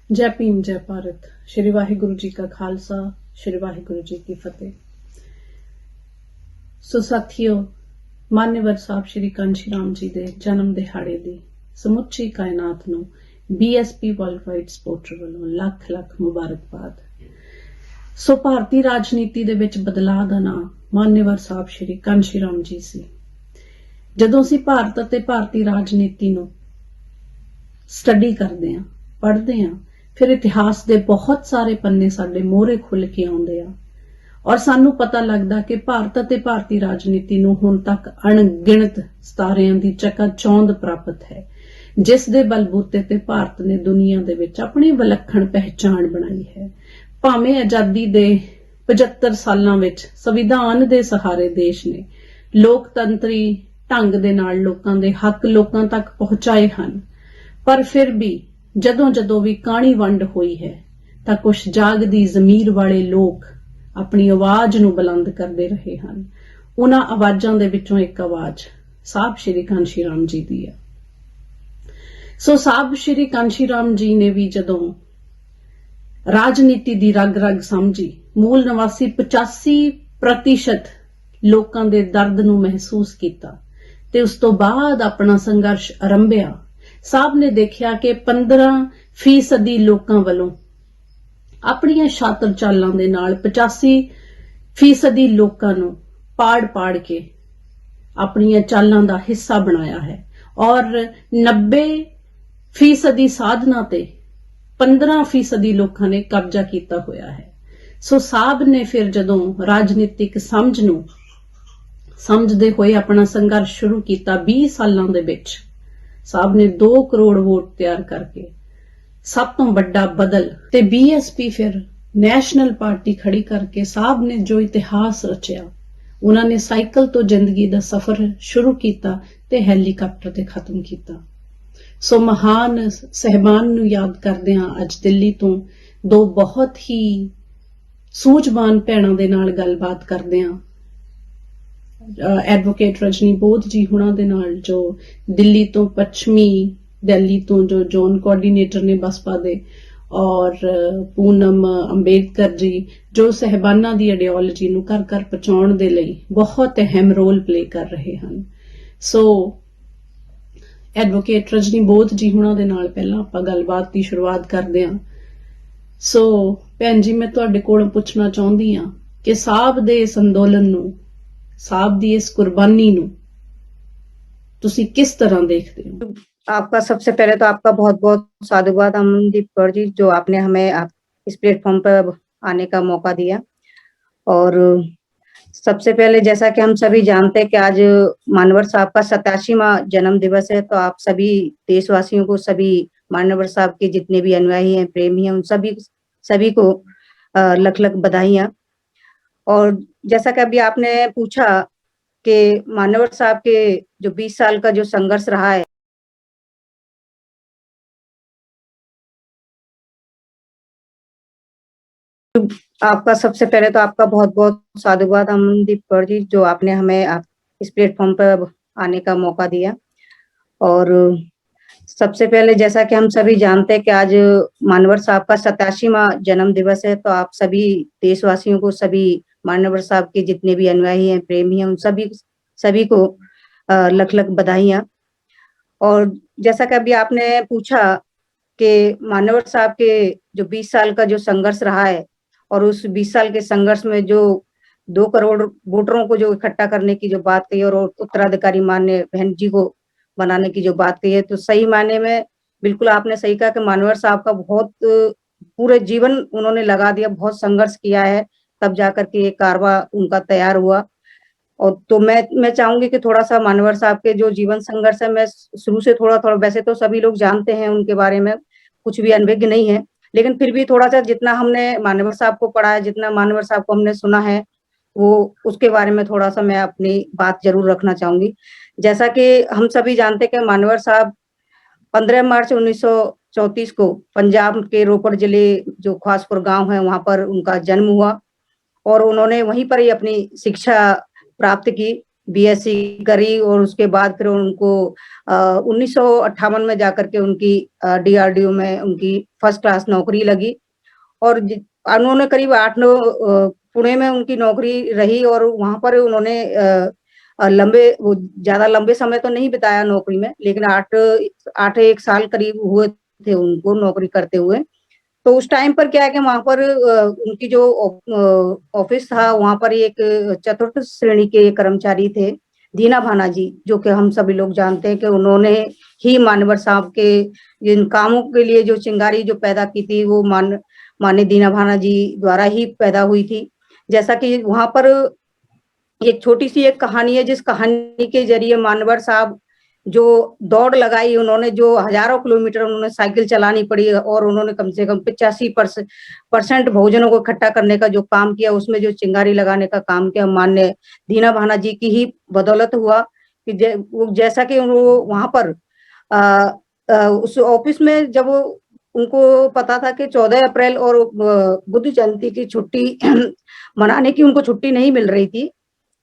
जय भीम जय भारत। श्री वाहिगुरु जी का खालसा, श्री वाहिगुरु जी की फतेह। सो साथियों, मान्यवर साहब श्री कांशी राम जी के जन्म दिहाड़े दी समुची कायनात नूं BSP वर्ल्ड वाइड सपोर्टर वालों लख लख मुबारकबाद। सो भारतीय राजनीति दे विच बदलाव दा नाम मान्यवर साहब श्री कांशी राम जी सी। जदों असीं भारत अते भारतीय राजनीति नूं स्टडी करदे हां, पढ़दे हां, फिर इतिहास के बहुत सारे पन्ने साडे मोहरे खुल के आउंदे आ और सानू पता लगदा कि भारत अते भारतीय राजनीति नूं हुण तक अणगिणत सितारिਆਂ दी चकाचौंध प्राप्त है, जिस दे बलबूते ते भारत ने दुनिया दे विच अपनी विलक्षण पहचान बनाई है। भावें आजादी दे 75 सालां विच संविधान दे सहारे देश ने लोकतंत्री ढंग दे नाल लोकां दे हक लोकां तक पहुंचाए हन, पर फिर भी जदों जदों भी काणी वंड हुई है तां कुछ जागदी जमीर वाले लोग अपनी आवाज नूं बुलंद करते रहे हैं। उन्हां आवाजां दे विचों एक आवाज साहब श्री कांशी राम जी दी है। सो साहब श्री कांशी राम जी ने भी जदों राजनीति दी रग रग समझी, मूल निवासी 85% लोकां दे दर्द नूं महसूस किया ते उस तो बाद अपना संघर्ष आरंभिया। साहब ने देखा कि 15% लोकां वलों अपनियां शातर चालां दे नाल 85% लोकां नूं पाड़ पाड़ के अपनियां चालां दा हिस्सा बनाया है और 90% साधना ते 15% लोकां ने कब्जा किया होया है। सो साहब ने फिर जदों राजनीतिक समझ नूं समझदे होए अपना संघर्ष शुरू किया, 20 सालां दे विच साहब ने 2 करोड़ वोट तैयार करके सब तो बड़ा बदल ते BSP फिर नेशनल पार्टी खड़ी करके साहब ने जो इतिहास रचिया, उन्होंने साइकिल तो जिंदगी का सफर शुरू किया ते हैलीकॉप्टर ते खत्म किया। सो महान सहबान नूं याद करदे हां अज दिल्ली तो 2 बहुत ही सूझवान भैणां दे नाल गलबात करदे हां। एडवोकेट रजनी बोध जी हुणां दे नाल जो दिल्ली तो पश्चिमी दिल्ली तो जो जोन कोआर्डीनेटर ने बसपा दे, और पूनम अंबेडकर जी जो सहबाना दी आइडियोलॉजी नूं घर घर पहुंचाउण दे लई बहुत अहम रोल प्ले कर रहे हैं। सो एडवोकेट रजनी बोध जी हुणां दे नाल पहलां आपां गलबात दी शुरुआत करदे हां। सो भैन जी, मैं तुहाडे कोलों पुछना चाहुंदी हां कि साहब दे इस अंदोलन नूं, साहब दी इस कुर्बानी नूं तुसीं किस तरह देखते हो? आपका सबसे पहले तो आपका बहुत बहुत साधुवाद अमनदीप कौर जी, जो आपने हमें इस प्लेटफॉर्म पर आने का मौका दिया। और सबसे पहले जैसा कि हम सभी जानते हैं कि आज मानवर साहब का 87वां जन्म दिवस है, तो आप सभी देशवासियों को, सभी मानवर साहब के जितने भी अनुयायी हैं, प्रेमी हैं, उन सभी को लख लख बधाइयां। और जैसा कि अभी आपने पूछा कि मानवर साहब के जो 20 साल का जो संघर्ष रहा है, आपका सबसे पहले तो आपका बहुत बहुत साधुवाद अमनदीप कौर जी, जो आपने हमें इस प्लेटफॉर्म पर आने का मौका दिया। और सबसे पहले जैसा कि हम सभी जानते हैं कि आज मानवर साहब का 87वां जन्म दिवस है, तो आप सभी देशवासियों को, सभी मानवर साहब के जितने भी अनुयायी हैं, प्रेमी हैं, उन सभी को लख लख बधाइयां। और जैसा कि अभी आपने पूछा कि मानवर साहब के जो 20 साल का जो संघर्ष रहा है, और उस 20 साल के संघर्ष में जो 2 करोड़ वोटरों को जो इकट्ठा करने की जो बात कही और उत्तराधिकारी माननीय बहन जी को बनाने की जो बात कही है, तो सही मायने में बिल्कुल आपने सही कहा कि मानवर साहब का बहुत पूरे जीवन उन्होंने लगा दिया, बहुत संघर्ष किया है, तब जाकर के ये कारवा उनका तैयार हुआ। और तो मैं चाहूंगी कि थोड़ा सा मानवर साहब के जो जीवन संघर्ष है, मैं शुरू से थोड़ा थोड़ा, वैसे तो सभी लोग जानते हैं उनके बारे में, कुछ भी अनभिज्ञ नहीं है, लेकिन फिर भी थोड़ा सा जितना हमने मानवर साहब को पढ़ा है, जितना मानवर साहब को हमने सुना है, वो उसके बारे में थोड़ा सा मैं अपनी बात जरूर रखना चाहूंगी। जैसा कि हम सभी जानते हैं कि मानवर साहब 15 मार्च 1934 को पंजाब के रोपड़ जिले जो खासपुर गांव है, वहां पर उनका जन्म हुआ और उन्होंने वहीं पर ही अपनी शिक्षा प्राप्त की। बीएससी करी और उसके बाद फिर उनको 1958 में जाकर के उनकी डीआरडीओ में उनकी फर्स्ट क्लास नौकरी लगी और उन्होंने करीब 8-9 पुणे में उनकी नौकरी रही और वहाँ पर उन्होंने वो ज़्यादा लंबे समय तो नहीं बिताया नौकरी में, लेकिन 8 1 साल करीब हुए थे उनको नौकरी करते हुए। तो उस टाइम पर क्या है कि वहाँ पर उनकी जो ऑफिस था, वहाँ पर एक चतुर्थ श्रेणी के कर्मचारी थे, दीना भाना जी, जो कि हम सभी लोग जानते हैं कि उन्होंने ही मान्यवर साहब के इन कामों के लिए जो चिंगारी जो पैदा की थी, वो माननीय दीना भाना जी द्वारा ही पैदा हुई थी। जैसा कि वहाँ पर एक छोटी-सी एक कहानी है, जिस कहानी के ज़रिए मानवर साहब जो दौड़ लगाई उन्होंने, जो हज़ारों किलोमीटर उन्होंने साइकिल चलानी पड़ी और उन्होंने कम से कम 85% बहुजनों को इकट्ठा करने का जो काम किया, उसमें जो चिंगारी लगाने का काम किया, माननीय दीना भाना जी की ही बदौलत हुआ कि जैसा कि वो वहाँ पर उस ऑफिस में जब उनको पता था कि 14 अप्रैल और बुद्ध जयंती की छुट्टी मनाने की उनको छुट्टी नहीं मिल रही थी,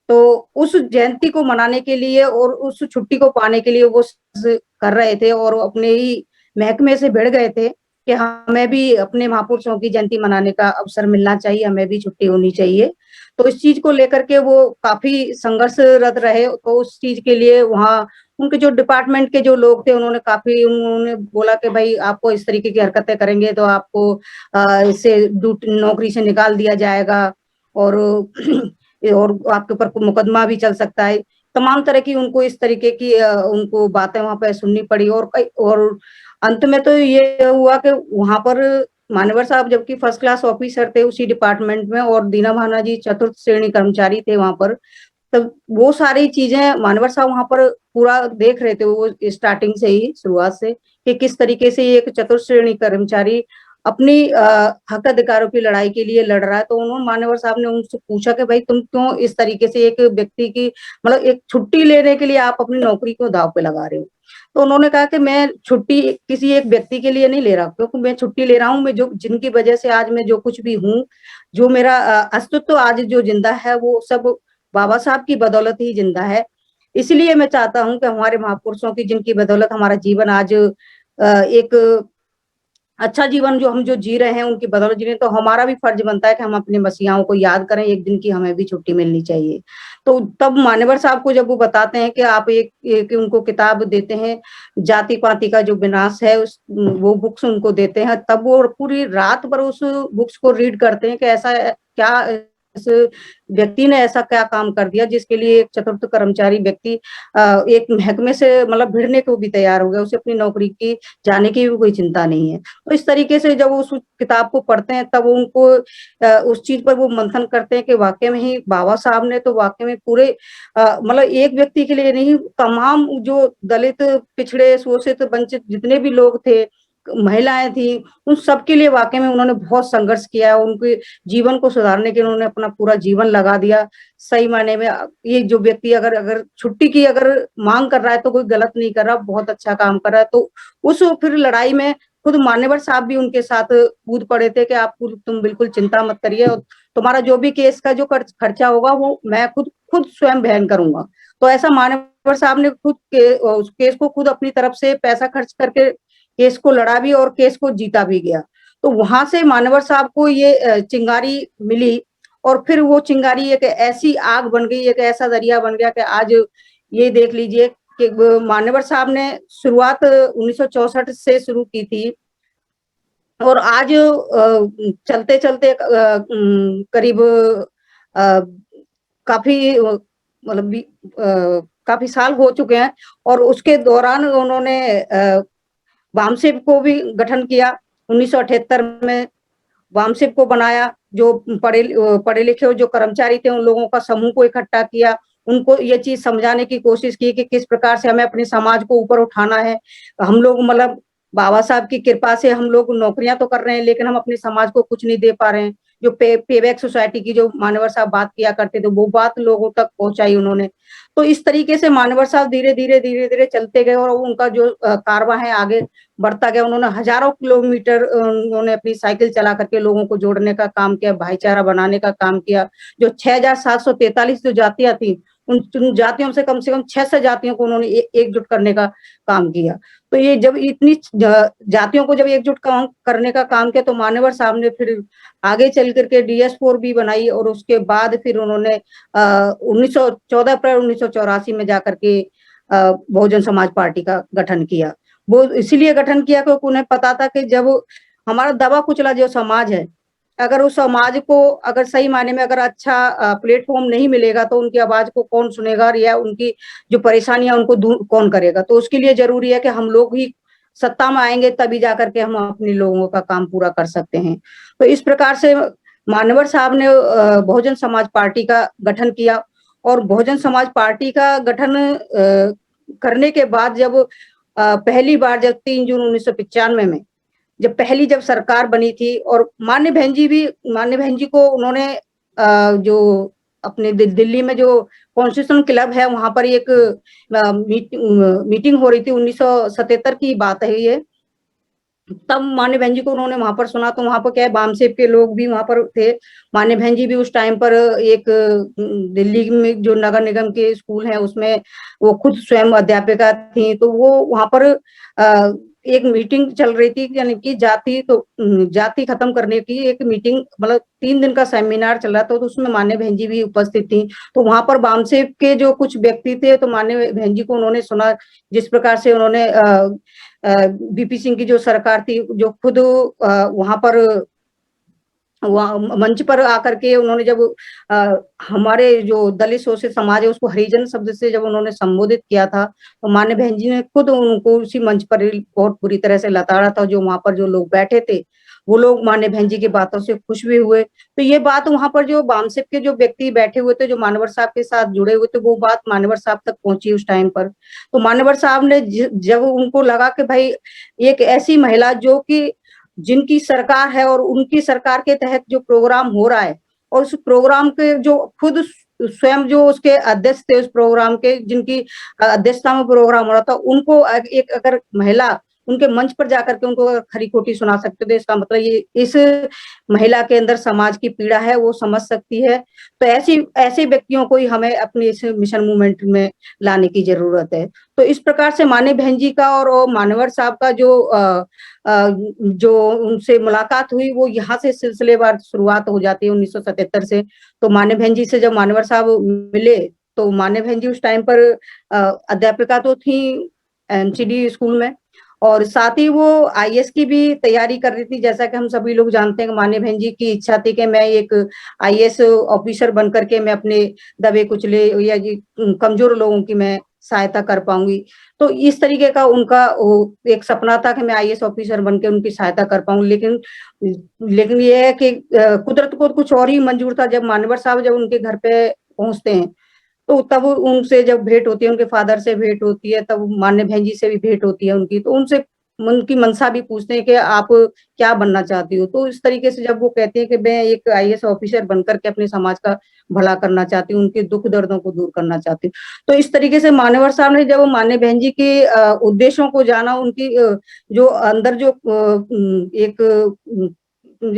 तो उस जयंती को मनाने के लिए और उस छुट्टी को पाने के लिए वो कर रहे थे और अपने ही महकमे से भिड़ गए थे कि हमें भी अपने महापुरुषों की जयंती मनाने का अवसर मिलना चाहिए, हमें भी छुट्टी होनी चाहिए। तो इस चीज़ को लेकर के वो काफ़ी संघर्षरत रहे, तो उस चीज़ के लिए वहाँ उनके जो डिपार्टमेंट के जो लोग थे, उन्होंने बोला कि भई आपको इस तरीके की हरकतें करेंगे तो आपको इससे नौकरी से निकाल दिया जाएगा और और आपके ऊपर मुकदमा भी चल सकता है। तमाम तरह की उनको इस तरीके की उनको बातें वहाँ पे सुननी पड़ी और अंत में तो ये हुआ कि वहाँ पर मान्यवर साहब जबकि फर्स्ट क्लास ऑफिसर थे उसी डिपार्टमेंट में और दीना भाना जी चतुर्थ श्रेणी कर्मचारी थे वहाँ पर। तब वो सारी चीज़ें मान्यवर साहब वहाँ पर पूरा देख रहे थे वो स्टार्टिंग से ही शुरुआत से कि किस तरीके से एक चतुर्थ श्रेणी कर्मचारी अपनी हक अधिकारों की लड़ाई के लिए लड़ रहा है। तो उन्होंने मान्यवर साहब ने उनसे पूछा कि भाई तुम क्यों इस तरीके से एक व्यक्ति की मतलब एक छुट्टी लेने के लिए आप अपनी नौकरी को दाँव पे लगा रहे हो। तो उन्होंने कहा कि मैं छुट्टी किसी एक व्यक्ति के लिए नहीं ले रहा, क्योंकि मैं छुट्टी ले रहा हूँ, मैं जो जिनकी वजह से आज मैं जो कुछ भी हूँ, जो मेरा अस्तित्व आज जो जिंदा है, वो सब बाबा साहब की बदौलत ही जिंदा है। इसलिए मैं चाहता हूँ कि हमारे महापुरुषों की जिनकी बदौलत हमारा जीवन आज एक अच्छा जीवन जो हम जो जी रहे हैं, उनकी बदौलत जी रहे हैं, तो हमारा भी फर्ज बनता है कि हम अपने मसीहाओं को याद करें, एक दिन की हमें भी छुट्टी मिलनी चाहिए। तो तब मान्यवर साहब को जब वो बताते हैं कि आप एक उनको किताब देते हैं, जाति-पाति का जो विनाश है वो बुक्स उनको देते हैं, तब वो पूरी रात भर उस बुक्स को रीड करते हैं कि ऐसा क्या इस व्यक्ति ने ऐसा क्या काम कर दिया जिसके लिए एक चतुर्थ कर्मचारी व्यक्ति एक महकमे से मतलब भिड़ने को भी तैयार हो गया, उसे अपनी नौकरी की जाने की भी कोई चिंता नहीं है। तो इस तरीके से जब वो उस किताब को पढ़ते हैं तब उनको उस चीज़ पर वो मंथन करते हैं कि वाक़ई में ही बाबा साहब ने तो वाक़ई में पूरे मतलब एक व्यक्ति के लिए नहीं, तमाम जो दलित, पिछड़े, शोषित, वंचित जितने भी लोग थे, महिलाएँ थी, उन सबके लिए वाक़ई में उन्होंने बहुत संघर्ष किया है। उनके जीवन को सुधारने के लिए उन्होंने अपना पूरा जीवन लगा दिया। सही मायने में ये जो व्यक्ति अगर अगर छुट्टी की अगर माँग कर रहा है तो कोई गलत नहीं कर रहा, बहुत अच्छा काम कर रहा है। तो उस फिर लड़ाई में खुद मान्यवर साहब भी उनके साथ कूद पड़े थे कि आप तुम बिल्कुल चिंता मत करिए और तुम्हारा जो भी केस का जो खर्चा होगा वो मैं खुद खुद स्वयं वहन करूँगा। तो ऐसा मान्यवर साहब ने उस केस को खुद अपनी तरफ से पैसा खर्च करके केस को लड़ा भी और केस को जीता भी गया। तो वहाँ से मान्यवर साहब को ये चिंगारी मिली और फिर वो चिंगारी एक ऐसी आग बन गई, एक ऐसा ज़रिया बन गया कि आज ये देख लीजिए कि मान्यवर साहब ने शुरुआत 1964 से शुरू की थी और आज चलते-चलते करीब काफ़ी मतलब काफ़ी साल हो चुके हैं और उसके दौरान उन्होंने वामसिप को भी गठन किया 1978 में वामसिप को बनाया, जो पढ़े लिखे जो कर्मचारी थे, उन लोगों का समूह को इकट्ठा किया, उनको ये चीज़ समझाने की कोशिश की कि किस प्रकार से हमें अपने समाज को ऊपर उठाना है। हम लोग मतलब बाबा साहब की कृपा से हम लोग नौकरियाँ तो कर रहे हैं, लेकिन हम अपने समाज को कुछ नहीं दे पा रहे हैं। जो पेबैक सोसाइटी की जो मान्यवर साहब बात किया करते थे, वो बात लोगों तक पहुँचाई उन्होंने। तो इस तरीके से मान्यवर साहब धीरे-धीरे चलते गए और उनका जो कारवां है आगे बढ़ता गया। उन्होंने हज़ारों किलोमीटर उन्होंने अपनी साइकिल चला करके लोगों को जोड़ने का काम किया, भाईचारा बनाने का काम किया। जो 6743 जो जातियाँ थी, उन जातियों से कम 6 जातियों को उन्होंने एकजुट करने का काम किया। तो ये जब इतनी जातियों को जब एकजुट काम करने का काम किया, तो मानेवर साहब ने फिर आगे चल करके DS4 भी बनाई, और उसके बाद फिर उन्होंने 14 अप्रैल 1984 में जाकर के बहुजन समाज पार्टी का गठन किया। वो इसीलिए गठन किया क्योंकि उन्हें पता था कि जब हमारा दबा कुचला जो समाज है, अगर उस समाज को अगर सही मायने में अगर अच्छा प्लेटफॉर्म नहीं मिलेगा, तो उनकी आवाज को कौन सुनेगा, या उनकी जो परेशानियां उनको दूर कौन करेगा। तो उसके लिए जरूरी है कि हम लोग ही सत्ता में आएंगे, तभी जाकर के हम अपने लोगों का काम पूरा कर सकते हैं। तो इस प्रकार से मानवर साहब ने बहुजन समाज पार्टी का गठन किया, और बहुजन समाज पार्टी का गठन करने के बाद जब पहली बार जब 3 जून 1995 में जब सरकार बनी थी, और मान्य बहन जी को उन्होंने जो अपने दिल्ली में जो कॉन्स्टिट्यूशन क्लब है, वहां पर एक मीटिंग हो रही थी, 1977 की बात है ये। तब मान्य बहन जी को उन्होंने वहां पर सुना, तो वहां पर क्या है, बामसेब के लोग भी वहां पर थे। मान्य बहन जी भी उस टाइम पर एक दिल्ली में जो नगर निगम के स्कूल हैं उसमें वो खुद स्वयं अध्यापिका थी। तो वो वहां पर एक मीटिंग चल रही थी, यानी कि जाति खत्म करने की एक मीटिंग, मतलब 3 दिन का सेमिनार चल रहा था। तो उसमें मान्य बहन जी भी उपस्थित थी। तो वहां पर बामसेब के जो कुछ व्यक्ति थे, तो मान्य बहन जी को उन्होंने सुना, जिस प्रकार से उन्होंने बीपी सिंह की जो सरकार थी, जो खुद वहां पर मंच पर आकर के उन्होंने जब हमारे जो दलित शोषित समाज है उसको हरिजन शब्द से जब उन्होंने संबोधित किया था, तो मान्य बहन जी ने खुद उनको उसी मंच पर ही बहुत बुरी तरह से लताड़ा था। जो वहां पर जो लोग बैठे थे, वो लोग मान्य बहन जी की बातों से खुश भी हुए। तो ये बात वहां पर जो बामसेब के जो व्यक्ति बैठे हुए थे, जो मानवर साहब के साथ जुड़े हुए थे, वो बात मानवर साहब तक पहुंची उस टाइम पर। तो मानवर साहब ने जब उनको लगा कि भाई एक ऐसी महिला जो कि जिनकी सरकार है, और उनकी सरकार के तहत जो प्रोग्राम हो रहा है, और उस प्रोग्राम के जो खुद स्वयं जो उसके अध्यक्ष थे उस प्रोग्राम के, जिनकी अध्यक्षता में प्रोग्राम हो रहा था, उनको एक अगर महिला उनके मंच पर जाकर के उनको खरी खोटी सुना सकते थे, इसका मतलब ये इस महिला के अंदर समाज की पीड़ा है, वो समझ सकती है। तो ऐसे व्यक्तियों को ही हमें अपने इस मिशन मूवमेंट में लाने की जरूरत है। तो इस प्रकार से मान्य बहन जी का और मानवर साहब का जो उनसे मुलाकात हुई, वो यहाँ से सिलसिलेवार शुरुआत हो जाती है 1977 से। तो मान्य बहन जी से जब मानवर साहब मिले, तो मान्य बहन जी उस टाइम पर अध्यापिका तो थी NCD स्कूल में, और साथ ही वो IAS की भी तैयारी कर रही थी। जैसा कि हम सभी लोग जानते हैं, मान्य बहन जी की इच्छा थी कि मैं एक IAS ऑफिसर बन करके मैं अपने दबे कुचले या कमजोर लोगों की मैं सहायता कर पाऊंगी। तो इस तरीके का उनका एक सपना था कि मैं IAS ऑफिसर बन के उनकी सहायता कर पाऊंगी। लेकिन ये है कि कुदरत को कुछ और ही मंजूर था। जब मानवर साहब जब उनके घर पे पहुंचते हैं, तो तब उनसे जब भेंट होती है, उनके फादर से भेंट होती है, तब मान्य बहन जी से भी भेंट होती है उनकी। तो उनसे उनकी मंशा भी पूछते हैं कि आप क्या बनना चाहती हो। तो इस तरीके से जब वो कहते हैं कि मैं एक IAS ऑफिसर बनकर के अपने समाज का भला करना चाहती हूँ, उनके दुख दर्दों को दूर करना चाहती हूँ। तो इस तरीके से मान्यवर साहब ने जब मान्य बहन जी के उद्देश्यों को जाना, उनकी जो अंदर जो एक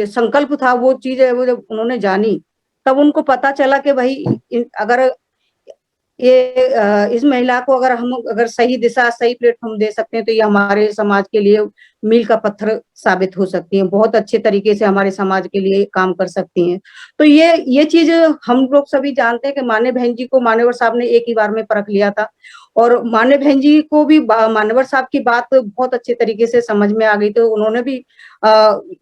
संकल्प था, वो चीज है, वो जब उन्होंने जानी, तब उनको पता चला कि भाई अगर इस महिला को अगर सही दिशा सही प्लेटफॉर्म दे सकते हैं, तो ये हमारे समाज के लिए मील का पत्थर साबित हो सकती हैं, बहुत अच्छे तरीके से हमारे समाज के लिए काम कर सकती हैं। तो ये चीज हम लोग सभी जानते हैं कि मान्य बहन जी को मान्यवर साहब ने एक ही बार में परख लिया था, और मान्य बहन जी को भी मान्यवर साहब की बात बहुत अच्छे तरीके से समझ में आ गई। तो उन्होंने भी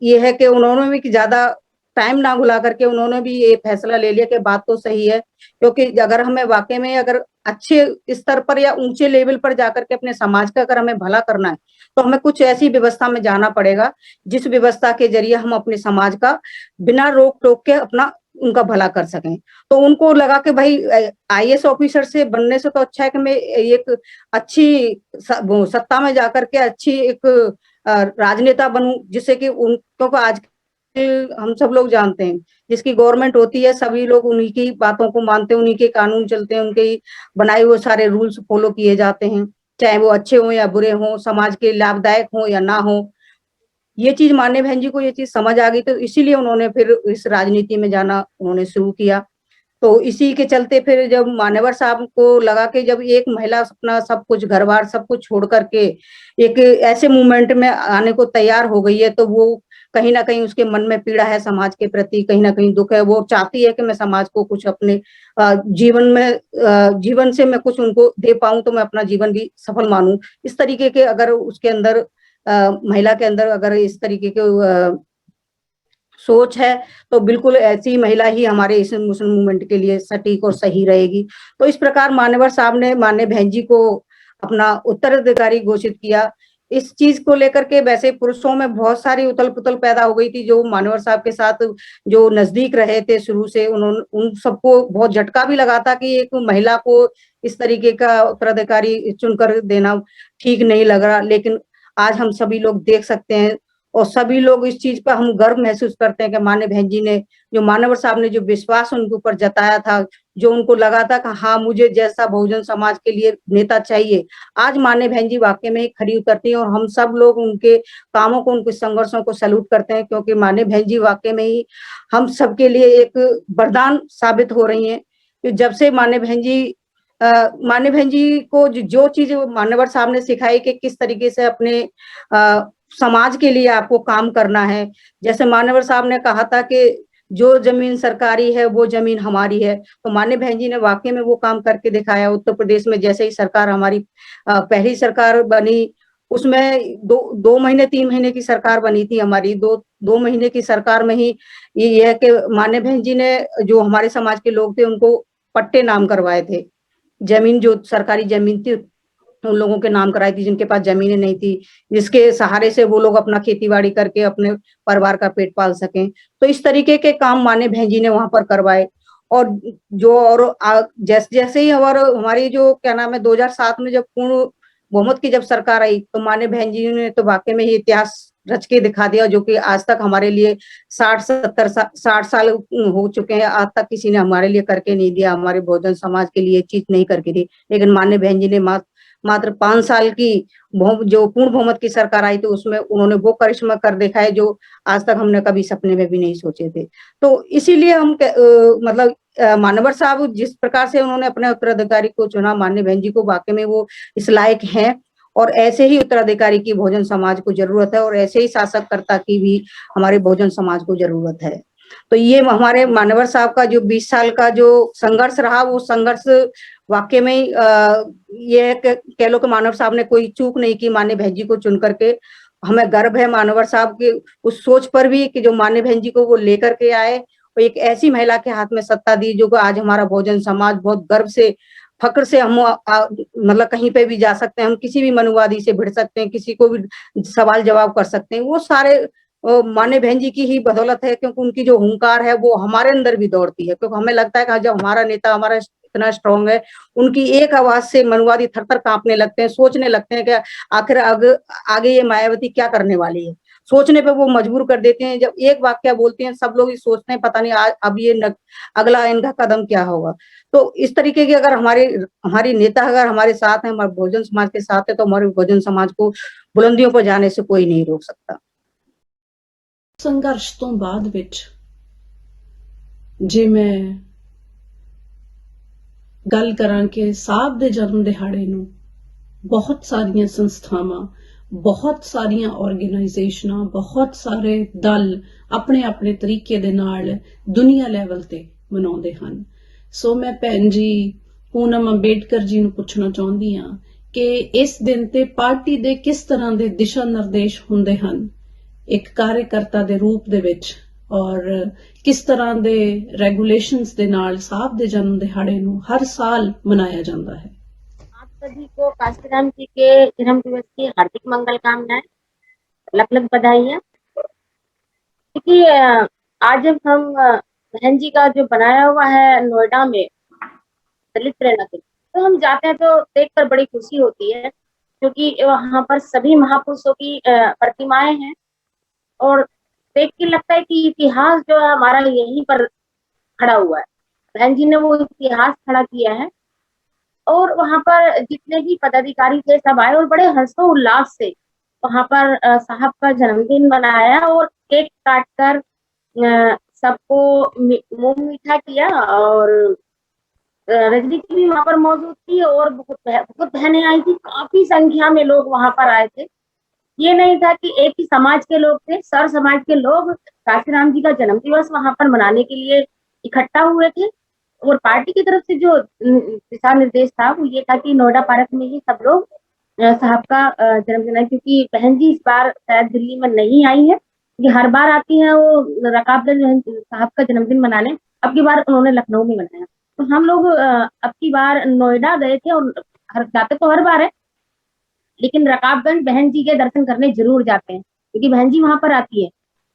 ये है कि उन्होंने भी ज्यादा टाइम ना भुला करके उन्होंने भी ये फैसला ले लिया कि बात तो सही है, क्योंकि अगर हमें वाकई में अगर अच्छे स्तर पर या ऊंचे लेवल पर जाकर के अपने समाज का अगर हमें भला करना है, तो हमें कुछ ऐसी व्यवस्था में जाना पड़ेगा जिस व्यवस्था के जरिए हम अपने समाज का बिना रोक टोक के अपना उनका भला कर सकें। तो उनको लगा कि भाई IAS ऑफिसर से बनने से तो अच्छा है कि मैं एक अच्छी सत्ता में जाकर के अच्छी एक राजनेता बनूं, जिससे कि उनको आज हम सब लोग जानते हैं, जिसकी गवर्नमेंट होती है सभी लोग उन्हीं की बातों को मानते हैं, उन्हीं के कानून चलते हैं, उनके ही बनाए हुए सारे रूल्स फॉलो किए जाते हैं, चाहे वो अच्छे हो या बुरे हो, समाज के लाभदायक हो या ना हो। ये चीज मान्य बहन जी को ये चीज समझ आ गई, तो इसीलिए उन्होंने फिर इस राजनीति में जाना उन्होंने शुरू किया। तो इसी के चलते फिर जब मान्यवर साहब को लगा कि जब एक महिला अपना सब कुछ घर-बार सब कुछ छोड़ कर के एक ऐसे मूवमेंट में आने को तैयार हो गई है, तो वो कहीं न कहीं उसके मन में पीड़ा है समाज के प्रति, कहीं न कहीं दुःख है। वो चाहती है कि मैं समाज को कुछ अपने जीवन से मैं कुछ उनको दे पाऊँ, तो मैं अपना जीवन भी सफल मानूँ। इस तरीके के अगर उसके अंदर महिला के अंदर अगर इस तरीके के सोच है, तो बिल्कुल ऐसी महिला ही हमारे इस मुस्लिम मूवमेंट के लिए सटीक और सही रहेगी। तो इस प्रकार मान्यवर साहब ने माननीय बहन जी को अपना उत्तराधिकारी घोषित किया। इस चीज़ को लेकर के वैसे पुरुषों में बहुत सारी उथल-पुथल पैदा हो गई थी, जो मान्यवर साहब के साथ जो नज़दीक रहे थे शुरू से उन सबको बहुत झटका भी लगा था कि एक महिला को इस तरीके का उत्तराधिकारी चुनकर देना ठीक नहीं लग रहा। लेकिन आज हम सभी लोग देख सकते हैं और सभी लोग इस चीज़ पर हम गर्व महसूस करते हैं कि माननीय बहन जी ने जो मान्यवर साहब ने जो विश्वास उनके ऊपर जताया था, जो उनको लगा था कि हाँ, मुझे जैसा बहुजन समाज के लिए नेता चाहिए। आज माननीय बहन जी वाक़ई में ही खरी उतरती हैं और हम सब लोग उनके कामों को, उनके संघर्षों को सैल्यूट करते हैं क्योंकि माननीय बहन जी वाक़ई में ही हम सबके लिए एक वरदान साबित हो रही हैं। कि जब से माननीय बहन जी को जो चीज़ मान्यवर साहब ने सिखाई कि किस तरीके से अपने समाज के लिए आपको काम करना है। जैसे मान्यवर साहब ने कहा था कि जो ज़मीन सरकारी है, वो ज़मीन हमारी है। तो माननीय बहन जी ने वाक़ई में वो काम करके दिखाया। उत्तर प्रदेश में जैसे ही सरकार हमारी पहली सरकार बनी, उसमें 2 महीने 3 महीने की सरकार बनी थी हमारी। 2 महीने की सरकार में ही ये है कि माननीय बहन जी ने जो हमारे समाज के लोग थे, उनको पट्टे नाम करवाए थे। ज़मीन जो सरकारी ज़मीन थी उन लोगों के नाम कराई थी जिनके पास ज़मीनें नहीं थी, जिसके सहारे से वो लोग अपना खेती-बाड़ी करके अपने परिवार का पेट पाल सकें। तो इस तरीके के काम माननीय बहन जी ने वहाँ पर करवाए और जैसे ही हमारी जो क्या नाम है 2007 में जब पूर्ण बहुमत की जब सरकार आई, तो माननीय बहन जी ने तो वाक़ई में ही इतिहास रच के दिखा दिया जो कि आज तक हमारे लिए 60 साल हो चुके हैं, आज तक किसी ने हमारे लिए करके नहीं दिया, हमारे बहुजन समाज के लिए चीज़ नहीं करके दी। लेकिन माननीय बहन जी ने मात्र 5 साल की जो पूर्ण बहुमत की सरकार आई थी उसमें उन्होंने वो करिश्मा कर दिखाए जो आज तक हमने कभी सपने में भी नहीं सोचे थे। तो इसीलिए मतलब मान्यवर साहब जिस प्रकार से उन्होंने अपने उत्तराधिकारी को चुना, माननीय बहन जी को वाक़ई में वो इस लायक हैं और ऐसे ही उत्तराधिकारी की बहुजन समाज को ज़रूरत है और ऐसे ही शासककर्ता की भी हमारे बहुजन समाज को ज़रूरत है। तो ये हमारे मान्यवर साहब का जो 20 साल का जो संघर्ष रहा, वो संघर्ष वाक़ई में ही ये कह लो कि मान्यवर साहब ने कोई चूक नहीं की माननीय बहन जी को चुन कर के। हमें गर्व है मान्यवर साहब की उस सोच पर भी कि जो माननीय बहन जी को वो लेकर के आए और एक ऐसी महिला के हाथ में सत्ता दी जो कि आज हमारा बहुजन समाज बहुत गर्व से, फ़क्र से मतलब कहीं पे भी जा सकते हैं, हम किसी भी मनुवादी से भिड़ सकते हैं, किसी को भी सवाल-जवाब कर सकते हैं। वो सारे माननीय बहन जी की ही बदौलत है क्योंकि उनकी जो हुंकार है वो हमारे अंदर भी दौड़ती है क्योंकि हमें लगता है कि जब हमारा नेता हमारा इतना स्ट्रॉन्ग है, उनकी एक आवाज़ से मनुवादी थर-थर काँपने लगते हैं, सोचने लगते हैं कि आखिर आगे ये मायावती क्या करने वाली है। सोचने पे वो मजबूर कर देते हैं, जब एक वाक्या बोलते हैं सब लोग ये सोचते हैं पता नहीं अब ये अगला इनका कदम क्या होगा। तो इस तरीके की अगर हमारी नेता अगर हमारे साथ हैं, हमारे बहुजन समाज के साथ है, तो हमारे बहुजन समाज को बुलंदियों पर जाने से कोई नहीं रोक सकता। ਸੰਘਰਸ਼ ਤੋਂ ਬਾਅਦ ਵਿੱਚ ਜੇ ਮੈਂ ਗੱਲ ਕਰਾਂ ਕਿ ਸਾਹਿਬ ਦੇ ਜਨਮ ਦਿਹਾੜੇ ਨੂੰ ਬਹੁਤ ਸਾਰੀਆਂ ਸੰਸਥਾਵਾਂ, ਬਹੁਤ ਸਾਰੀਆਂ ਆਰਗੇਨਾਈਜੇਸ਼ਨਾਂ, ਬਹੁਤ ਸਾਰੇ ਦਲ ਆਪਣੇ ਆਪਣੇ ਤਰੀਕੇ ਦੇ ਨਾਲ ਦੁਨੀਆ ਲੈਵਲ ਤੇ ਮਨਾਉਂਦੇ ਹਨ। ਸੋ ਮੈਂ ਭੈਣ ਜੀ ਪੂਨਮ ਅੰਬੇਡਕਰ ਜੀ ਨੂੰ ਪੁੱਛਣਾ ਚਾਹੁੰਦੀ ਹਾਂ ਕਿ ਇਸ ਦਿਨ ਤੇ ਪਾਰਟੀ ਦੇ ਕਿਸ ਤਰ੍ਹਾਂ ਦੇ ਦਿਸ਼ਾ ਨਿਰਦੇਸ਼ ਹੁੰਦੇ ਹਨ ਇੱਕ ਕਾਰਜਕਰਤਾ ਦੇ ਰੂਪ ਦੇ ਵਿੱਚ ਔਰ ਕਿਸ ਤਰ੍ਹਾਂ ਦੇ ਰੈਗੂਲੇशंस ਦੇ ਨਾਲ ਸਾਹਿਬ ਦੇ ਜਨਮ ਦਿਹਾੜੇ ਨੂੰ ਹਰ ਸਾਲ ਮਨਾਇਆ ਜਾਂਦਾ ਹੈ। आप सभी को काशीराम जी के जन्म दिवस की हार्दिक मंगल कामनाएं, लख लख बधाइयाँ। देखिए आज जब हम बहन जी का जो बनाया हुआ है नोएडा में दलित प्रेरणा केंद्र, तो हम जाते हैं तो देखकर बड़ी खुशी होती है क्योंकि वहाँ पर सभी महापुरुषों की प्रतिमाएं हैं और देख के लगता है कि इतिहास जो है हमारा यहीं पर खड़ा हुआ है। बहन जी ने वो इतिहास खड़ा किया है और वहाँ पर जितने भी पदाधिकारी थे सब आए और बड़े हर्षोल्लास से वहाँ पर साहब का जन्मदिन मनाया और केक काटकर सबको मुंह मीठा किया। और रजनी की भी वहां पर मौजूद थी और बहुत बहनें आई थी, काफी संख्या में लोग वहां पर आए थे। ये नहीं था कि एक ही समाज के लोग थे, सर समाज के लोग काशीराम जी का जन्म दिवस वहां पर मनाने के लिए इकट्ठा हुए थे। और पार्टी की तरफ से जो दिशा निर्देश था वो ये था कि नोएडा पार्क में ही सब लोग साहब का जन्मदिन है, क्योंकि बहन जी इस बार शायद दिल्ली में नहीं आई है, क्योंकि हर बार आती है वो रकाबगंज साहब का जन्मदिन मनाने। अब की बार उन्होंने लखनऊ में मनाया, तो हम लोग अब की बार नोएडा गए थे। और जाते तो हर बार है, लेकिन रकाबगंज बहन जी के दर्शन करने जरूर जाते हैं, क्योंकि बहन जी वहां पर आती है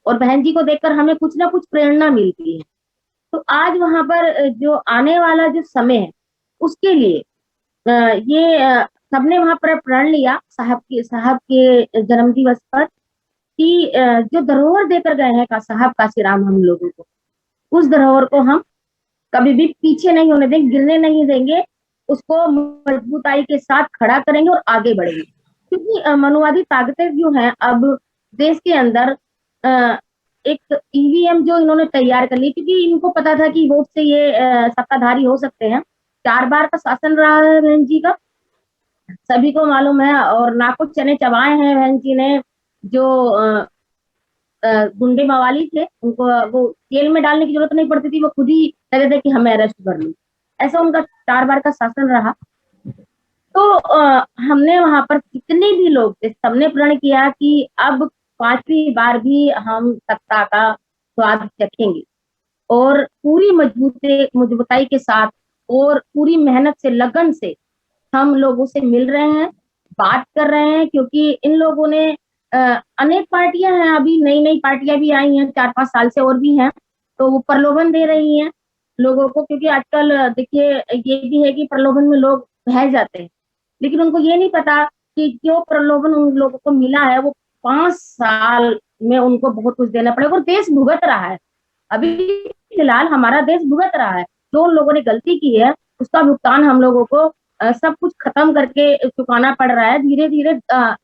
और बहन जी को देखकर हमें कुछ ना कुछ प्रेरणा मिलती है। तो आज वहां पर जो आने वाला जो समय है उसके लिए ये सबने वहां पर प्रण लिया साहब के जन्म दिवस पर कि जो धरोहर देकर गए हैं का साहब काशीराम हम लोगों को, उस धरोहर को हम कभी भी पीछे नहीं होने देंगे, गिरने नहीं देंगे, उसको मजबूताई के साथ खड़ा करेंगे और आगे बढ़ेंगे। क्योंकि मनुवादी ताकतें जो हैं अब देश के अंदर एक ईवीएम जो इन्होंने तैयार कर ली, क्योंकि इनको पता था कि वोट से ये सत्ताधारी हो सकते हैं। 4 बार का शासन रहा है बहन जी का, सभी को मालूम है। और ना कुछ चने चबाए हैं बहन जी ने। जो गुंडे मवाली थे उनको वो जेल में डालने की जरूरत नहीं पड़ती थी, वो खुद ही कहते थे कि हमें अरेस्ट कर लो। ऐसा उनका 4 बार का शासन रहा। तो हमने वहां पर जितने भी लोग थे सबने प्रण किया कि अब 5वीं बार भी हम सत्ता का स्वाद चखेंगे, और पूरी मजबूताई के साथ और पूरी मेहनत से लगन से हम लोगों से मिल रहे हैं, बात कर रहे हैं। क्योंकि इन लोगों ने अनेक पार्टियां हैं, अभी नई नई पार्टियां भी आई हैं 4-5 साल से और भी हैं, तो वो प्रलोभन दे रही हैं लोगों को। क्योंकि आजकल देखिए ये भी है कि प्रलोभन में लोग बह जाते हैं, लेकिन उनको ये नहीं पता कि जो प्रलोभन उन लोगों को मिला है वो 5 साल में उनको बहुत कुछ देना पड़ेगा। और देश भुगत रहा है, अभी फिलहाल हमारा देश भुगत रहा है। जो उन लोगों ने गलती की है उसका भुगतान हम लोगों को सब कुछ खत्म करके चुकाना पड़ रहा है धीरे धीरे।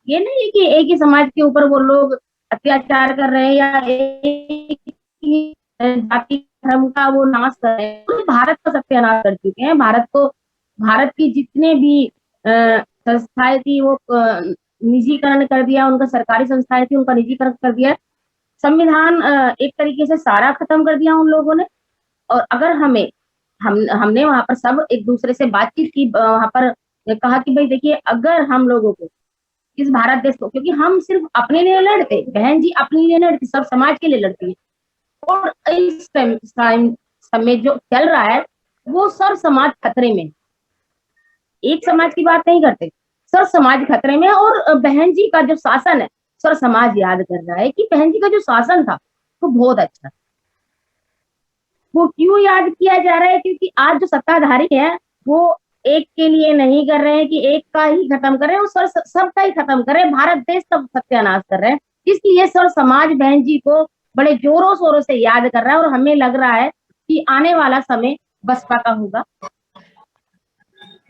ये नहीं है कि एक ही समाज के ऊपर वो लोग अत्याचार कर रहे हैं या एक ही जाति धर्म का वो नाश कर रहे हैं, पूरे भारत का सत्यानाश कर चुके हैं। भारत की जितने भी संस्थाएं थी वो निजीकरण कर दिया, उनका सरकारी संस्थाएं थी उनका निजीकरण कर दिया। संविधान एक तरीके से सारा खत्म कर दिया उन लोगों ने। और अगर हमने वहां पर सब एक दूसरे से बातचीत की, वहां पर कहा कि भाई देखिए अगर हम लोगों को इस भारत देश को, क्योंकि हम सिर्फ अपने लिए लड़ते, बहन जी अपने लिए लड़ती, सब समाज के लिए लड़ती है। और इस समय जो चल रहा है वो सब समाज खतरे में, एक समाज की बात नहीं करते, सब समाज खतरे में। और बहन जी का जो शासन है सर समाज याद कर रहा है कि बहन जी का जो शासन था वो बहुत अच्छा। वो क्यों याद किया जा रहा है? क्योंकि आज जो सत्ताधारी है वो एक के लिए नहीं कर रहे हैं कि एक का ही खत्म कर रहे हैं, वो सबका ही खत्म कर रहे हैं, भारत देश का सत्यानाश कर रहे हैं। इसलिए सर समाज बहन जी को बड़े जोरों शोरों से याद कर रहा है। और हमें लग रहा है कि आने वाला समय बसपा का होगा।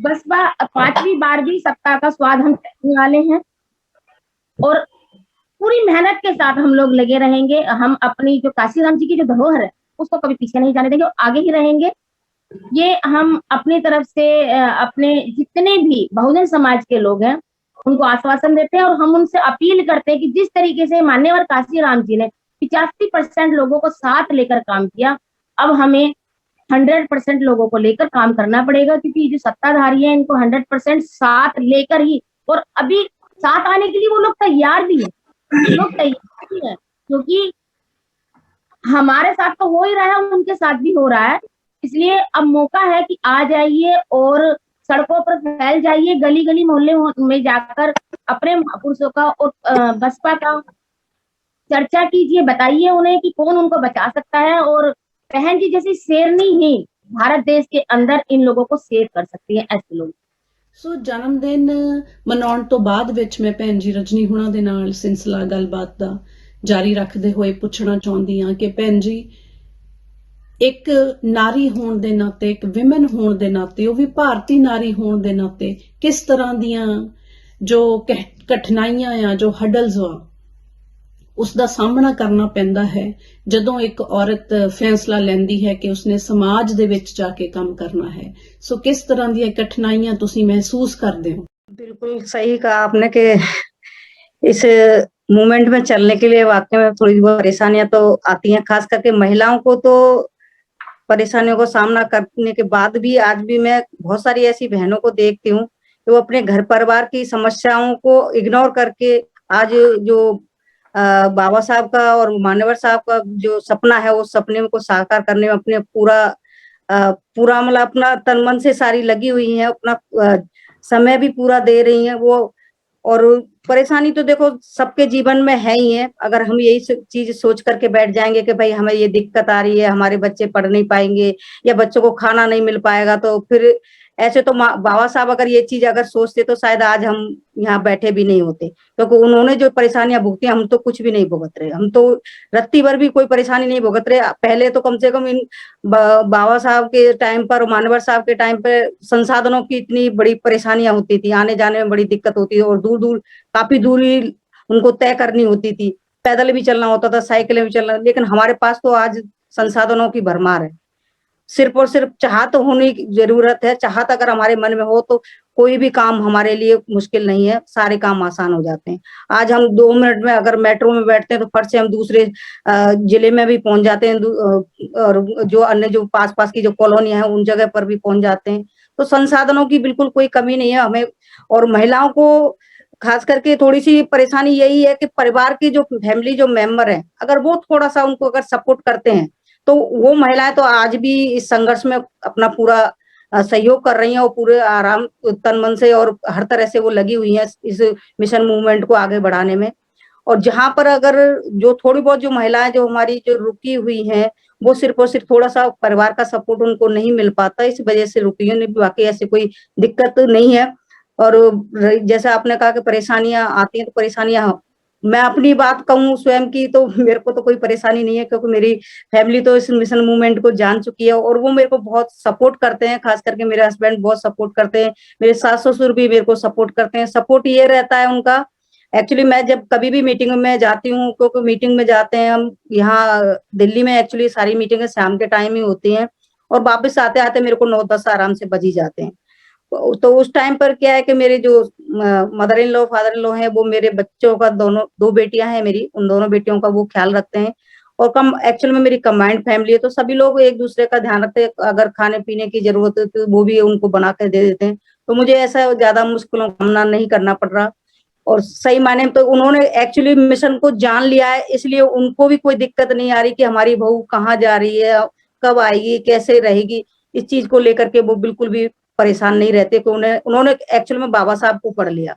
बसपा 5वीं बार भी सत्ता का स्वाद हम चखने वाले हैं और पूरी मेहनत के साथ हम लोग लगे रहेंगे। हम अपनी जो काशीराम जी की जो धरोहर है उसको कभी पीछे नहीं जाने देंगे और आगे ही रहेंगे। ये हम अपनी तरफ से अपने जितने भी बहुजन समाज के लोग हैं उनको आश्वासन देते हैं और हम उनसे अपील करते हैं कि जिस तरीके से माननीय काशीराम जी ने 85% लोगों को साथ लेकर काम किया, अब हमें 100% लोगों को लेकर काम करना पड़ेगा। क्योंकि जो सत्ताधारी है इनको 100% साथ लेकर ही, और अभी साथ आने के लिए वो लोग तैयार भी है, लोग तैयार भी है, क्योंकि हमारे साथ तो हो ही रहा है, उनके साथ भी हो रहा है। इसलिए अब मौका है कि आ जाइए और सड़कों पर फैल जाइए, गली गली मोहल्ले में जाकर अपने महापुरुषों का और बसपा का चर्चा कीजिए, बताइए उन्हें कि कौन उनको बचा सकता है। और बहन जी जैसी शेरनी ही भारत देश के अंदर इन लोगों को सेव कर सकती है, ऐसे लोग। ਸੋ ਜਨਮ ਦਿਨ ਮਨਾਉਣ ਤੋਂ ਬਾਅਦ ਵਿੱਚ ਮੈਂ ਭੈਣ ਜੀ ਰਜਨੀ ਹੁਣਾਂ ਦੇ ਨਾਲ ਸਿਲਸਿਲਾ ਗੱਲਬਾਤ ਦਾ ਜਾਰੀ ਰੱਖਦੇ ਹੋਏ ਪੁੱਛਣਾ ਚਾਹੁੰਦੀ ਹਾਂ ਕਿ ਭੈਣ ਜੀ ਇੱਕ ਨਾਰੀ ਹੋਣ ਦੇ ਨਾਤੇ, ਇੱਕ ਵਿਮਨ ਹੋਣ ਦੇ ਨਾਤੇ, ਉਹ ਵੀ ਭਾਰਤੀ ਨਾਰੀ ਹੋਣ ਦੇ ਨਾਤੇ ਕਿਸ ਤਰ੍ਹਾਂ ਦੀਆਂ ਜੋ ਕਠਿਨਾਈਆਂ ਆ, ਜੋ ਹਡਲਸ ਆ, ਉਸ ਦਾ ਸਾਹਮਣਾ ਕਰਨਾ ਪੈਂਦਾ ਹੈ ਜਦੋਂ ਇੱਕ ਔਰਤ ਫੈਸਲਾ ਲੈਂਦੀ ਹੈ ਕਿ ਉਸਨੇ ਸਮਾਜ ਦੇ ਵਿੱਚ ਜਾ ਕੇ ਕੰਮ ਕਰਨਾ ਹੈ। ਸੋ ਕਿਸ ਤਰ੍ਹਾਂ ਦੀਆਂ ਕਠਿਨਾਈਆਂ ਤੁਸੀਂ ਮਹਿਸੂਸ ਕਰਦੇ ਹੋ? बिल्कुल सही कहा आपने कि इस मूवमेंट में चलने के लिए वाकई में थोड़ी बहुत परेशानियां तो आती हैं, खास करके महिलाओं को तो परेशानियों का सामना करने के बाद भी आज भी मैं बहुत सारी ऐसी बहनों को देखती हूँ कि वो अपने घर परिवार की समस्याओं को इग्नोर करके आज जो बाबा साहब का और मान्यवर साहब का जो सपना है, उस सपने को साकार करने में अपने पूरा मतलब अपना तन मन से सारी लगी हुई हैं, अपना समय भी पूरा दे रही हैं वो। और परेशानी तो देखो सबके जीवन में है ही है। अगर हम यही चीज सोच करके बैठ जाएंगे कि भाई हमें ये दिक्कत आ रही है, हमारे बच्चे पढ़ नहीं पाएंगे या बच्चों को खाना नहीं मिल पाएगा, तो फिर ऐसे तो बाबा साहब अगर ये चीज अगर सोचते तो शायद आज हम यहाँ बैठे भी नहीं होते, क्योंकि उन्होंने जो परेशानियां भुगती हम तो कुछ भी नहीं भुगत रहे, हम तो रत्ती भर भी कोई परेशानी नहीं भुगत रहे। पहले तो कम से कम इन बाबा साहब के टाइम पर, मानवर साहब के टाइम पर संसाधनों की इतनी बड़ी परेशानियां होती थी, आने जाने में बड़ी दिक्कत होती थी और दूर दूर काफी दूरी उनको तय करनी होती थी, पैदल भी चलना होता था, साइकिल भी चलना। लेकिन हमारे पास तो आज संसाधनों की भरमार है, सिर्फ और सिर्फ चाहत होने की जरूरत है। चाहत अगर हमारे मन में हो तो कोई भी काम हमारे लिए मुश्किल नहीं है, सारे काम आसान हो जाते हैं। आज हम 2 मिनट में अगर मेट्रो में बैठते हैं तो फट से हम दूसरे जिले में भी पहुंच जाते हैं, और जो अन्य जो पास पास की जो कॉलोनियां हैं उन जगह पर भी पहुंच जाते हैं। तो संसाधनों की बिल्कुल कोई कमी नहीं है हमें। और महिलाओं को खास करके थोड़ी सी परेशानी यही है कि परिवार की जो फैमिली जो मेंबर है, अगर वो थोड़ा सा उनको अगर सपोर्ट करते हैं तो वो महिलाएं तो आज भी इस संघर्ष में अपना पूरा सहयोग कर रही हैं और पूरे आराम तन मन से और हर तरह से वो लगी हुई हैं इस मिशन मूवमेंट को आगे बढ़ाने में। और जहां पर अगर जो थोड़ी बहुत जो महिलाएं जो हमारी जो रुकी हुई हैं, वो सिर्फ और सिर्फ थोड़ा सा परिवार का सपोर्ट उनको नहीं मिल पाता, इस वजह से रुकी है। बाकी ऐसी कोई दिक्कत नहीं है। और जैसे आपने कहा कि परेशानियां आती हैं, तो परेशानियां मैं अपनी बात कहूँ स्वयं की तो मेरे को तो कोई परेशानी नहीं है, क्योंकि मेरी फैमिली तो इस मिशन मूवमेंट को जान चुकी है और वो मेरे को बहुत सपोर्ट करते हैं। खास करके मेरे हस्बैंड बहुत सपोर्ट करते हैं, मेरे सास ससुर भी मेरे को सपोर्ट करते हैं। सपोर्ट ये रहता है उनका, एक्चुअली मैं जब कभी भी मीटिंग में जाती हूँ, क्योंकि मीटिंग में जाते हैं हम यहाँ दिल्ली में, एक्चुअली सारी मीटिंगें शाम के टाइम ही होती हैं और वापस आते आते मेरे को 9-10 आराम से बज ही जाते हैं। तो उस टाइम पर क्या है कि मेरे जो mother in law father in law है, वो मेरे बच्चों का दोनों 2 बेटियां हैं मेरी, उन दोनों बेटियों का वो ख्याल रखते हैं। और कम एक्चुअल में मेरी कंबाइंड फैमिली है, तो सभी लोग एक दूसरे का ध्यान रखते हैं। अगर खाने पीने की जरूरत है तो वो भी उनको बना कर दे देते हैं, तो मुझे ऐसा ज्यादा मुश्किलों का सामना नहीं करना पड़ रहा। और सही मायने में तो उन्होंने एक्चुअली मिशन को जान लिया है, इसलिए उनको भी कोई दिक्कत नहीं आ रही कि हमारी बहू कहाँ जा रही है, कब आएगी, कैसे रहेगी। इस चीज को लेकर के वो बिल्कुल भी परेशान नहीं रहते कि उन्होंने एक्चुअल में बाबा साहब को पढ़ लिया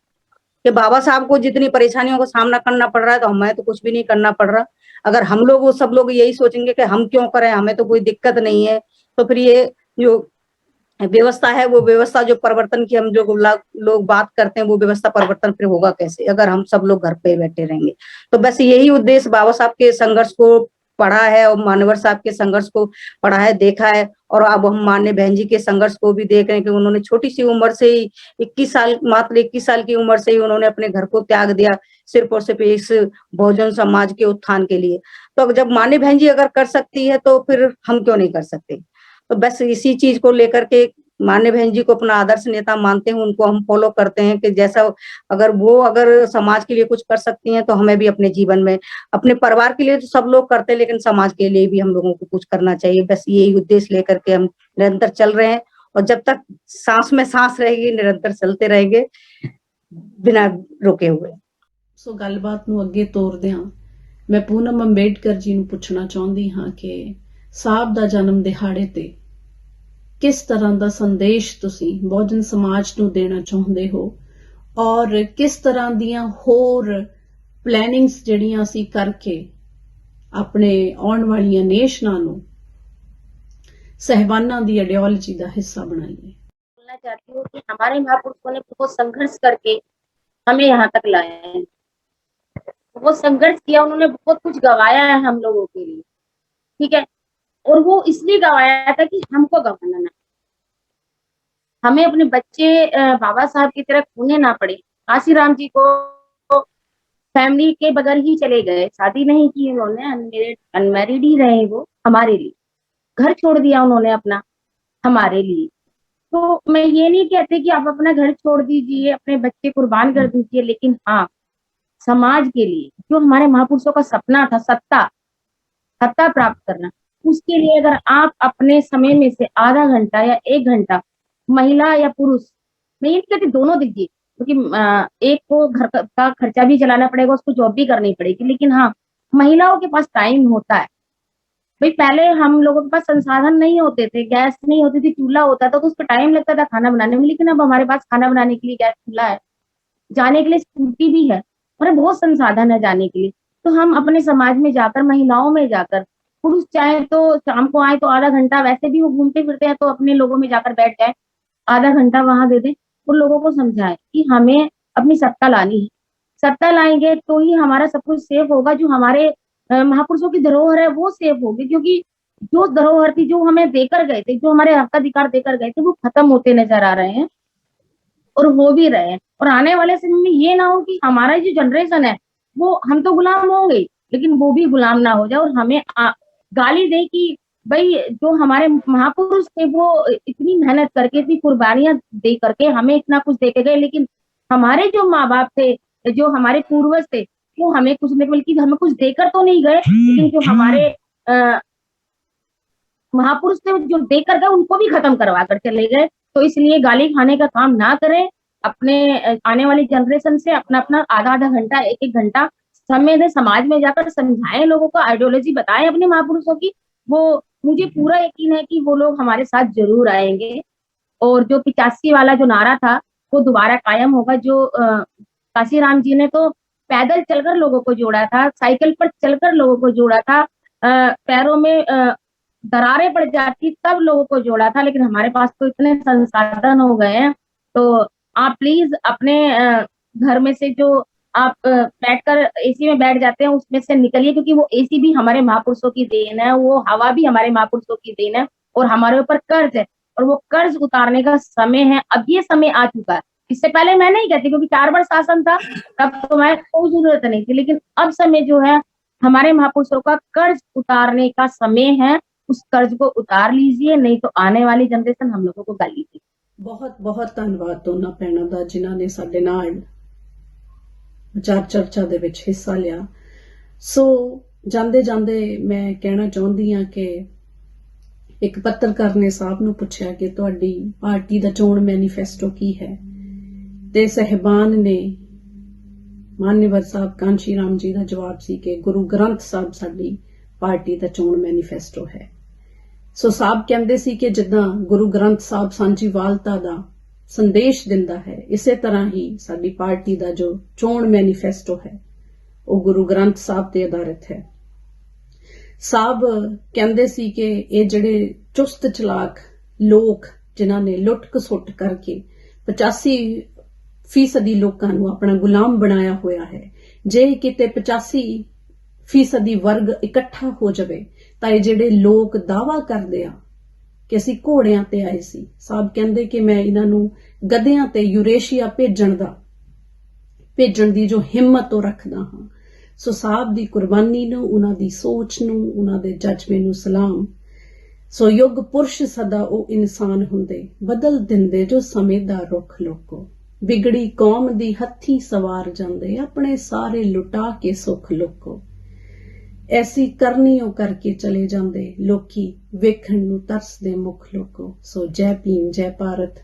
कि बाबा साहब को जितनी परेशानियों का सामना करना पड़ रहा है तो हमें तो कुछ भी नहीं करना पड़ रहा। अगर हम लोग वो सब लोग यही सोचेंगे कि हम क्यों करें, हमें तो कोई दिक्कत नहीं है, तो फिर ये जो व्यवस्था है, वो व्यवस्था जो परिवर्तन की हम जो लोग बात करते हैं, वो व्यवस्था परिवर्तन फिर होगा कैसे अगर हम सब लोग घर पे बैठे रहेंगे। तो बस यही उद्देश्य बाबा साहब के संघर्ष को पढ़ा है और मानवर साहब के संघर्ष को पढ़ा है, देखा है। और अब हम माननीय बहन जी के संघर्ष को भी देख रहे हैं कि उन्होंने छोटी सी उम्र से ही 21 साल, मात्र 21 साल की उम्र से ही उन्होंने अपने घर को त्याग दिया, सिर्फ और सिर्फ इस बहुजन समाज के उत्थान के लिए। तो जब माननीय बहन जी अगर कर सकती है तो फिर हम क्यों नहीं कर सकते। तो बस इसी चीज को लेकर के माननीय बहन जी को अपना आदर्श नेता मानते हैं, उनको हम फॉलो करते हैं कि जैसा अगर समाज के लिए कुछ कर सकती हैं तो हमें भी अपने जीवन में, अपने परिवार के लिए तो सब लोग करते हैं, लेकिन समाज के लिए भी हम लोगों को कुछ करना चाहिए। बस यही उद्देश्य लेकर के हम निरंतर चल रहे हैं और जब तक सांस में सांस रहेगी निरंतर चलते रहेंगे बिना रुके हुए। ਸੋ ਗੱਲਬਾਤ ਨੂੰ ਅੱਗੇ ਤੋਰਦਿਆਂ ਮੈਂ ਪੂਨਮ ਅੰਬੇਡਕਰ ਜੀ ਨੂੰ ਪੁੱਛਣਾ ਚਾਹੁੰਦੀ ਹਾਂ ਕਿ ਸਾਹਿਬ ਦਾ ਜਨਮ ਦਿਹਾੜੇ ਤੇ ਕਿਸ ਤਰ੍ਹਾਂ ਦਾ ਸੰਦੇਸ਼ ਤੁਸੀਂ ਬਹੁਜਨ ਸਮਾਜ ਨੂੰ ਦੇਣਾ ਚਾਹੁੰਦੇ ਹੋ ਔਰ ਕਿਸ ਤਰ੍ਹਾਂ ਦੀਆਂ ਹੋਰ ਪਲੈਨਿੰਗਸ ਜਿਹੜੀਆਂ ਅਸੀਂ ਕਰਕੇ ਆਪਣੇ ਆਉਣ ਵਾਲੀਆਂ ਨੇਸ਼ਨਾਂ ਨੂੰ सहबाना दी आइडियोलॉजी का हिस्सा बनाइए। बोलना चाहती हूँ कि हमारे महापुरुषों ने बहुत संघर्ष करके हमें यहाँ तक लाया है, बहुत संघर्ष किया, उन्होंने बहुत कुछ गवाया है हम लोगों के लिए, ठीक है। और वो इसलिए गवाया था कि हमको गवाना ना, हमें अपने बच्चे बाबा साहब की तरह खोने ना पड़े। काशीराम जी को फैमिली के बगैर ही चले गए, शादी नहीं की उन्होंने, अनमैरिड ही रहे वो हमारे लिए, घर छोड़ दिया उन्होंने अपना हमारे लिए। तो मैं ये नहीं कहती कि आप अपना घर छोड़ दीजिए, अपने बच्चे कुर्बान कर दीजिए, लेकिन हाँ, समाज के लिए जो हमारे महापुरुषों का सपना था, सत्ता प्राप्त करना, उसके लिए अगर आप अपने समय में से आधा घंटा या 1 घंटा, महिला या पुरुष, मैं ये नहीं कहती दोनों दीजिए, क्योंकि एक को घर का खर्चा भी चलाना पड़ेगा, उसको जॉब भी करनी पड़ेगी, लेकिन हाँ, महिलाओं के पास टाइम होता है। भाई पहले हम लोगों के पास संसाधन नहीं होते थे, गैस नहीं होती थी, चूल्हा होता था, तो उस पर टाइम लगता था खाना बनाने में, लेकिन अब हमारे पास खाना बनाने के लिए गैस, चूल्हा है, जाने के लिए स्कूटी भी है, हमारे बहुत संसाधन है जाने के लिए। तो हम अपने समाज में जाकर, महिलाओं में जाकर, पुरुष चाहे तो शाम को आए तो आधा घंटा, वैसे भी वो घूमते फिरते हैं, तो अपने लोगों में जाकर बैठ जाए, आधा घंटा वहां दे दें और लोगों को समझाएं कि हमें अपनी सत्ता लानी है। सत्ता लाएंगे तो ही हमारा सब कुछ सेफ होगा, जो हमारे महापुरुषों की धरोहर है वो सेफ होगी, क्योंकि जो धरोहर थी, जो हमें देकर गए थे, जो हमारे हक अधिकार देकर गए थे, वो खत्म होते नजर आ रहे हैं और हो भी रहे हैं। और आने वाले समय में ये ना हो कि हमारा जो जनरेशन है वो, हम तो गुलाम होंगे लेकिन वो भी गुलाम ना हो जाए और हमें गाली दे कि भाई जो हमारे महापुरुष थे वो इतनी मेहनत करके, इतनी कुर्बानियां दे करके हमें इतना कुछ दे के गए, लेकिन हमारे जो माँ बाप थे, जो हमारे पूर्वज थे, वो हमें कुछ नहीं, बल्कि हमें कुछ देकर तो नहीं गए, लेकिन जो हमारे महापुरुष थे जो देकर गए, उनको भी खत्म करवा कर चले गए। तो इसलिए गाली खाने का काम ना करें, अपने आने वाली जनरेशन से अपना अपना आधा आधा घंटा, 1 घंटा समय दें, समाज में जाकर समझाएं, लोगों को आइडियोलॉजी बताएं अपने महापुरुषों की। वो, मुझे पूरा यकीन है कि वो लोग हमारे साथ जरूर आएंगे और जो 85 वाला जो नारा था वो दोबारा कायम होगा। जो काशीराम जी ने तो पैदल चलकर लोगों को जोड़ा था, साइकिल पर चलकर लोगों को जोड़ा था, पैरों में दरारें पड़ जाती तब लोगों को जोड़ा था, लेकिन हमारे पास तो इतने संसाधन हो गए हैं। तो आप प्लीज अपने घर में से जो आप बैठकर एसी में बैठ जाते हैं उसमें से निकलिए, क्योंकि वो एसी भी हमारे महापुरुषों की देन है, वो हवा भी हमारे महापुरुषों की देन है और हमारे ऊपर कर्ज है, और वो कर्ज उतारने का समय है। अब ये समय आ चुका है, इससे पहले मैं नहीं कहती क्योंकि 4 वर्ष शासन था, तब तो मैं कोई जरूरत नहीं थी, लेकिन अब समय जो है हमारे महापुरुषों का कर्ज उतारने का समय है। उस कर्ज को उतार लीजिए, नहीं तो आने वाली जनरेशन हम लोगों को गाली देगी। ਬਹੁਤ ਬਹੁਤ ਧੰਨਵਾਦ ਦੋਨਾਂ ਭੈਣਾਂ ਦਾ ਜਿਨ੍ਹਾਂ ਨੇ ਸਾਡੇ ਨਾਲ ਵਿਚਾਰ ਚਰਚਾ ਦੇ ਵਿੱਚ ਹਿੱਸਾ ਲਿਆ। ਸੋ ਜਾਂਦੇ ਜਾਂਦੇ ਮੈਂ ਕਹਿਣਾ ਚਾਹੁੰਦੀ ਹਾਂ ਕਿ ਇੱਕ ਪੱਤਰਕਾਰ ਨੇ ਸਾਹਿਬ ਨੂੰ ਪੁੱਛਿਆ ਕਿ ਤੁਹਾਡੀ ਪਾਰਟੀ ਦਾ ਚੋਣ ਮੈਨੀਫੈਸਟੋ ਕੀ ਹੈ, ਤੇ ਸਹਿਬਾਨ ਨੇ ਮਾਨਯਵਰ ਸਾਹਿਬ ਕਾਂਸ਼ੀ ਰਾਮ ਜੀ ਦਾ ਜਵਾਬ ਸੀ ਕਿ ਗੁਰੂ ਗ੍ਰੰਥ ਸਾਹਿਬ ਸਾਡੀ ਪਾਰਟੀ ਦਾ ਚੋਣ ਮੈਨੀਫੈਸਟੋ ਹੈ। ਸੋ ਸਾਹਿਬ ਕਹਿੰਦੇ ਸੀ ਕਿ ਜਿੱਦਾਂ ਗੁਰੂ ਗ੍ਰੰਥ ਸਾਹਿਬ ਸਾਂਝੀਵਾਲਤਾ ਦਾ ਸੰਦੇਸ਼ ਦਿੰਦਾ ਹੈ, ਇਸੇ ਤਰ੍ਹਾਂ ਹੀ ਸਾਡੀ ਪਾਰਟੀ ਦਾ ਜੋ ਚੋਣ ਮੈਨੀਫੈਸਟੋ ਹੈ ਉਹ ਗੁਰੂ ਗ੍ਰੰਥ ਸਾਹਿਬ ਤੇ ਆਧਾਰਿਤ ਹੈ। ਸਾਹਿਬ ਕਹਿੰਦੇ ਸੀ ਕਿ ਇਹ ਜਿਹੜੇ ਚੁਸਤ ਚਲਾਕ ਲੋਕ ਜਿਨ੍ਹਾਂ ਨੇ ਲੁੱਟ ਖਸੁੱਟ ਕਰਕੇ 85% ਲੋਕਾਂ ਨੂੰ ਆਪਣਾ ਗੁਲਾਮ ਬਣਾਇਆ ਹੋਇਆ ਹੈ, ਜੇ ਕਿਤੇ 85% ਵਰਗ ਇਕੱਠਾ ਹੋ ਜਾਵੇ ਤਾਂ ਇਹ ਜਿਹੜੇ ਲੋਕ ਦਾਵਾ ਕਰਦੇ ਆ ਕਿ ਅਸੀਂ ਘੋੜਿਆਂ ਤੇ ਆਏ ਸੀ, ਸਾਹਿਬ ਕਹਿੰਦੇ ਕਿ ਮੈਂ ਇਹਨਾਂ ਨੂੰ ਗਧਿਆਂ ਤੇ ਯੂਰੇਸ਼ੀਆ ਭੇਜਣ ਦੀ ਜੋ ਹਿੰਮਤ ਉਹ ਰੱਖਦਾ ਹਾਂ। ਸੋ ਸਾਹਿਬ ਦੀ ਕੁਰਬਾਨੀ ਨੂੰ, ਉਹਨਾਂ ਦੀ ਸੋਚ ਨੂੰ, ਉਹਨਾਂ ਦੇ ਜਜ਼ਬੇ ਨੂੰ ਸਲਾਮ। ਸੋ ਯੁੱਗ ਪੁਰਸ਼ ਸਦਾ ਉਹ ਇਨਸਾਨ ਹੁੰਦੇ, ਬਦਲ ਦਿੰਦੇ ਜੋ ਸਮੇਂ ਦਾ ਰੁੱਖ ਲੋਕੋ। ਬਿਗੜੀ ਕੌਮ ਦੀ ਹੱਥੀਂ ਸਵਾਰ ਜਾਂਦੇ, ਆਪਣੇ ਸਾਰੇ ਲੁਟਾ ਕੇ ਸੁੱਖ ਲੋਕੋ। ਐਸੀ ਕਰਨੀਓ ਕਰਕੇ ਚਲੇ ਜਾਂਦੇ, ਲੋਕੀ ਵੇਖਣ ਨੂੰ ਤਰਸਦੇ ਮੁੱਖ ਲੋਕੋ। ਸੋ ਜੈ ਭੀਮ, ਜੈ ਭਾਰਤ।